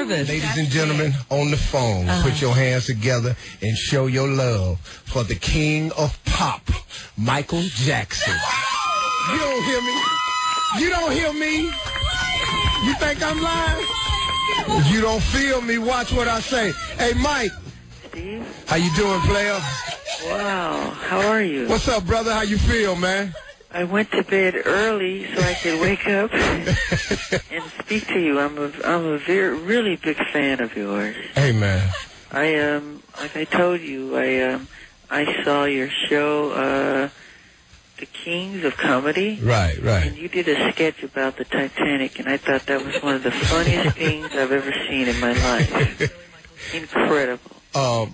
nervous. Ladies and gentlemen, on the phone, put your hands together and show your love for the king of pop, Michael Jackson. You don't hear me? You don't hear me? You think I'm lying? You don't feel me? Watch what I say. Hey, Mike. Steve? How you doing, player? Wow. How are you? What's up, brother? How you feel, man? I went to bed early so I could wake up and speak to you. I'm a really big fan of yours. Hey, man. Like I told you, I saw your show, The Kings of Comedy. Right. And you did a sketch about the Titanic, and I thought that was one of the funniest things I've ever seen in my life. Incredible.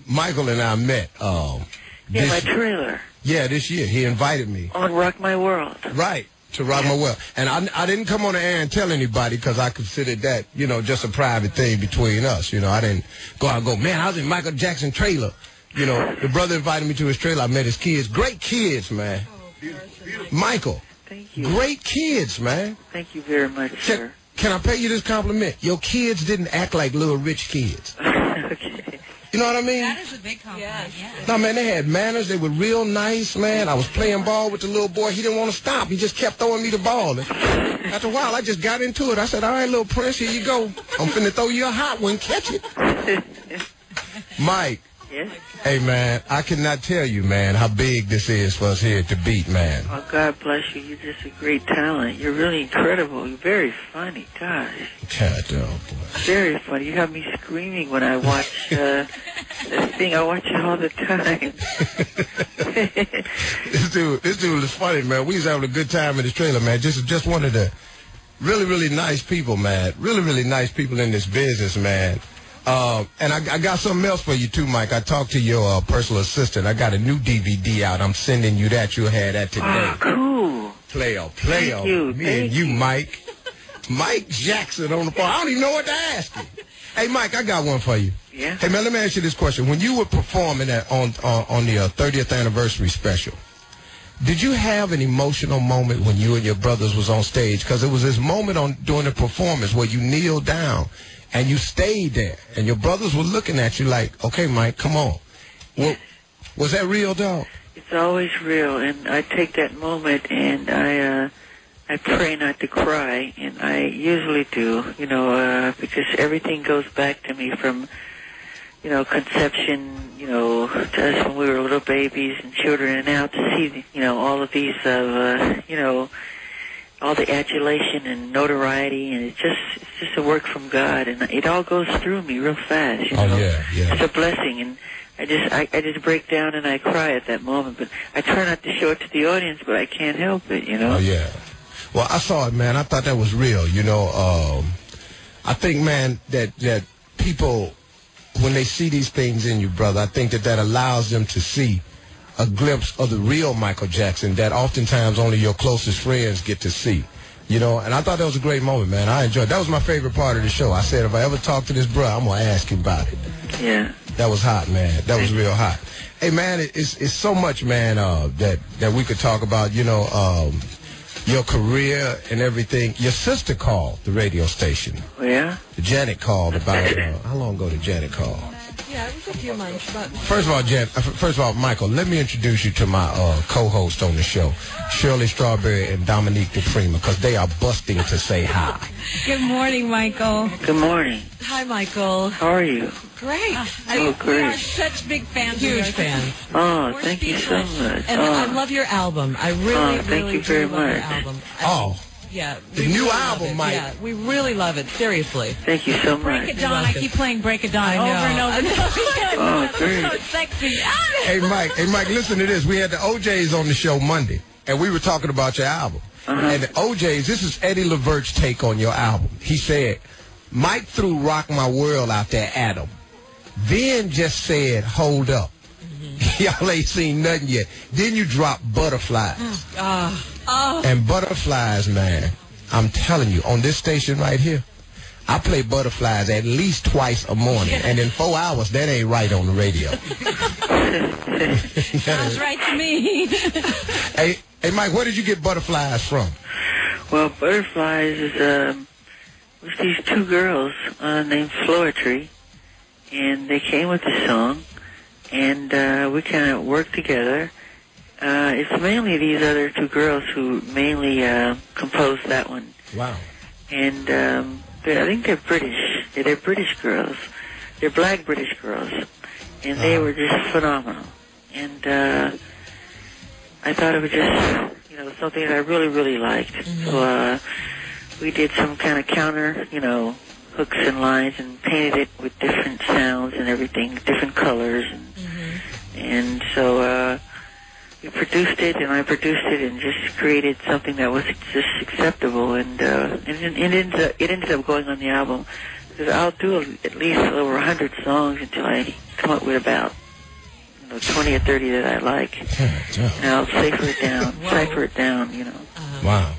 Michael and I met. My trailer. Yeah, this year. He invited me. On Rock My World. Right, to Rock My World. And I didn't come on the air and tell anybody because I considered that, just a private thing between us. I didn't go out and go, man, I was in Michael Jackson trailer. The brother invited me to his trailer. I met his kids. Great kids, man. Michael. Thank you. Great kids, man. Thank you very much, sir. Can I pay you this compliment? Your kids didn't act like little rich kids. Okay. You know what I mean? That is a big compliment, yeah. No, man, they had manners. They were real nice, man. I was playing ball with the little boy. He didn't want to stop. He just kept throwing me the ball. And after a while, I just got into it. I said, all right, little Prince, here you go. I'm finna throw you a hot one. Catch it. Mike. Yes? Hey, man, I cannot tell you, man, how big this is for us here at The Beat, man. Oh, God bless you. You're just a great talent. You're really incredible. You're very funny. Gosh. God, boy. Very funny. You have me screaming when I watch this thing. I watch it all the time. This dude is funny, man. We was having a good time in this trailer, man. Just one of the really, really nice people, man. Really, really nice people in this business, man. And I got something else for you, too, Mike. I talked to your personal assistant. I got a new DVD out. I'm sending you that. You'll have that today. Oh, cool. Player. Thank you. Me and you, Mike. Mike Jackson on the phone. I don't even know what to ask you. Hey, Mike, I got one for you. Yeah? Hey, man, let me ask you this question. When you were performing on the 30th anniversary special, did you have an emotional moment when you and your brothers was on stage? Because it was this moment during the performance where you kneeled down and you stayed there, and your brothers were looking at you like, okay, Mike, come on. Well, was that real, dog? It's always real, and I take that moment and I pray not to cry, and I usually do, because everything goes back to me from, conception, to us when we were little babies and children, and now to see, all of these, all the adulation and notoriety, and it's just a work from God, and it all goes through me real fast. Oh, yeah. It's a blessing, and I just break down and I cry at that moment, but I try not to show it to the audience, but I can't help it, Oh, yeah. Well, I saw it, man. I thought that was real, I think, man, that people, when they see these things in you, brother, I think that allows them to see a glimpse of the real Michael Jackson that oftentimes only your closest friends get to see. And I thought that was a great moment, man. I enjoyed it. That was my favorite part of the show. I said if I ever talk to this bro, I'm going to ask him about it. Yeah. That was hot, man. That was real hot. Hey, man, it's so much, man, that we could talk about, your career and everything. Your sister called the radio station. Oh, yeah? Janet called about, how long ago did Janet call? Yeah, it was a few months. First of all, Michael, let me introduce you to my co-host on the show, Shirley Strawberry and Dominique DePrima, because they are busting to say hi. Good morning, Michael. Good morning. Hi, Michael. How are you? Great. Great. We are such big fans. Huge fans. Oh, thank you so much. And I love your album. I really, thank you very love your much. album. Yeah. The new album, Mike. Yeah, we really love it. Seriously. Thank you so much. Break It Dawn. I keep playing Break It Dawn over and over. Oh, great. So sexy. Hey, Mike, listen to this. We had the OJs on the show Monday, and we were talking about your album. And the OJs, this is Eddie Levert's take on your album. He said, Mike threw Rock My World out there at him. Then just said, hold up. Y'all ain't seen nothing yet. Then you drop Butterflies. And Butterflies, man, I'm telling you, on this station right here, I play Butterflies at least twice a morning. And in 4 hours, that ain't right on the radio. Sounds right to me. Hey, Mike, where did you get Butterflies from? Well, Butterflies is was these two girls named Floetry, and they came with the song, and we kind of worked together. It's mainly these other two girls who mainly composed that one. Wow. And I think they're British. They're British girls. They're black British girls. And they were just phenomenal. And I thought it was just, something that I really, really liked. Mm-hmm. So we did some kind of counter, hooks and lines and painted it with different sounds and everything, different colors. And so we produced it, and I produced it, and just created something that was just acceptable. And it ended up going on the album. Because I'll do at least over 100 songs until I come up with about 20 or 30 that I like. And I'll cipher it down, Wow.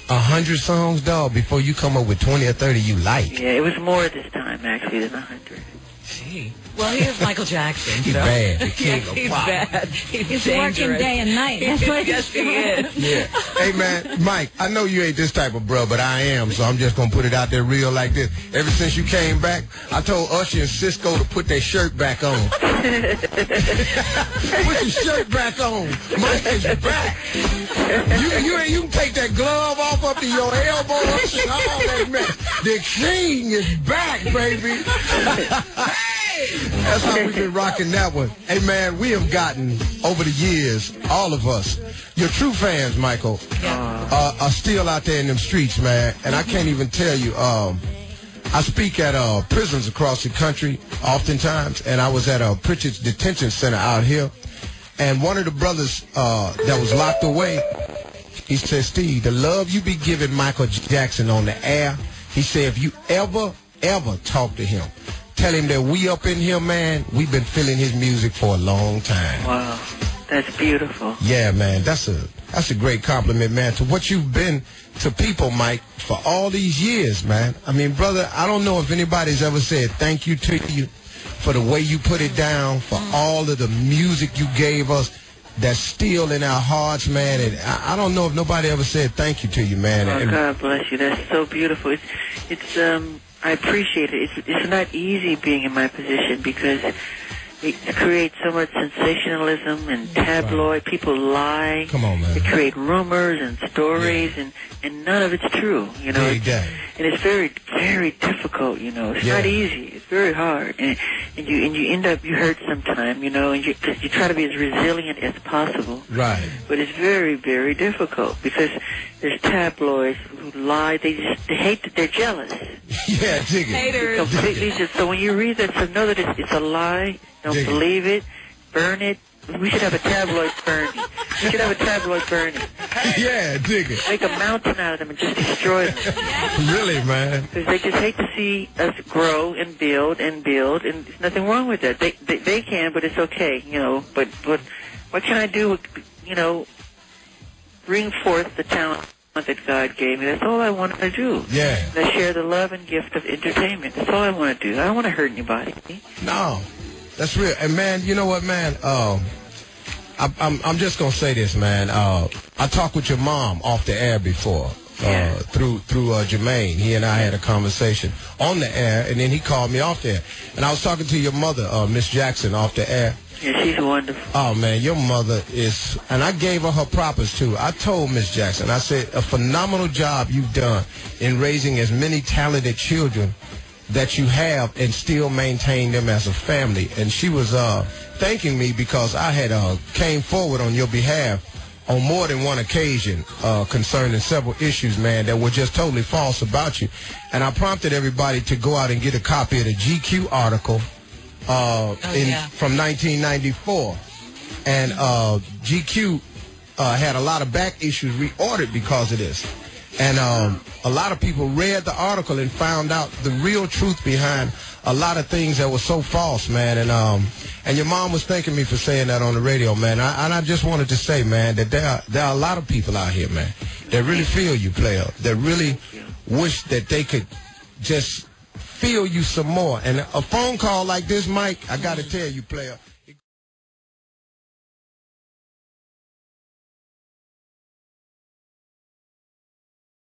100 songs, dog, before you come up with 20 or 30 you like. Yeah, it was more this time, actually, than 100. Gee. Well, he is Michael Jackson. He's bad. The king of he's pop. bad. He's working day and night. That's what yes, he is. Yeah. Hey, man, Mike, I know you ain't this type of bro, but I am, so I'm just going to put it out there real like this. Ever since you came back, I told Usher and Cisco to put their shirt back on. Put your shirt back on. Mike is back. You can take that glove off up to your elbows and all that, man. The king is back, baby. That's how we've been rocking that one. Hey, man, we have gotten, over the years, all of us, your true fans, Michael, are still out there in them streets, man. And I can't even tell you, I speak at prisons across the country oftentimes, and I was at a Pritchard's Detention Center out here. And one of the brothers that was locked away, he said, Steve, the love you be giving Michael Jackson on the air, he said, if you ever talk to him, tell him that we up in here, man, we've been feeling his music for a long time. Wow, that's beautiful. Yeah, man, that's a great compliment, man, to what you've been to people, Mike, for all these years, man. I mean, brother, I don't know if anybody's ever said thank you to you for the way you put it down, for all of the music you gave us that's still in our hearts, man. And I don't know if nobody ever said thank you to you, man. Oh, God bless you. That's so beautiful. It's I appreciate it. It's not easy being in my position because it creates so much sensationalism and tabloid. People lie. Come on, man. They create rumors and stories, and none of it's true. And it's very, very difficult. It's not easy. It's very hard, and you end up you hurt sometime. And you try to be as resilient as possible. Right. But it's very, very difficult because there's tabloids who lie. They hate that they're jealous. Yeah, dig it. Haters. Completely just, so when you read that, so know that it's a lie. Don't believe it. Burn it. We should have a tabloid burning. We should have a tabloid burning. Yeah, dig it. Make a mountain out of them and just destroy them. Really, man. Because they just hate to see us grow and build, and there's nothing wrong with that. They can, but it's okay, But what can I do? Bring forth the talent that God gave me. That's all I want to do. Yeah. I share the love and gift of entertainment. That's all I want to do. I don't want to hurt anybody. No, that's real. And man, you know what, man? I'm just gonna say this, man. I talked with your mom off the air before. Through Jermaine. He and I had a conversation on the air, and then he called me off the air. And I was talking to your mother, Miss Jackson, off the air. Yeah, she's wonderful. Oh, man, your mother is, and I gave her her propers, too. I told Miss Jackson, I said, a phenomenal job you've done in raising as many talented children that you have and still maintain them as a family. And she was thanking me because I had came forward on your behalf on more than one occasion concerning several issues, man, that were just totally false about you. And I prompted everybody to go out and get a copy of the GQ article from 1994. And GQ had a lot of back issues reordered because of this. And a lot of people read the article and found out the real truth behind a lot of things that were so false, man. And your mom was thanking me for saying that on the radio, man. And I just wanted to say, man, that there are a lot of people out here, man, that really feel you, player, that really wish that they could just feel you some more. And a phone call like this, Mike, I got to tell you, player,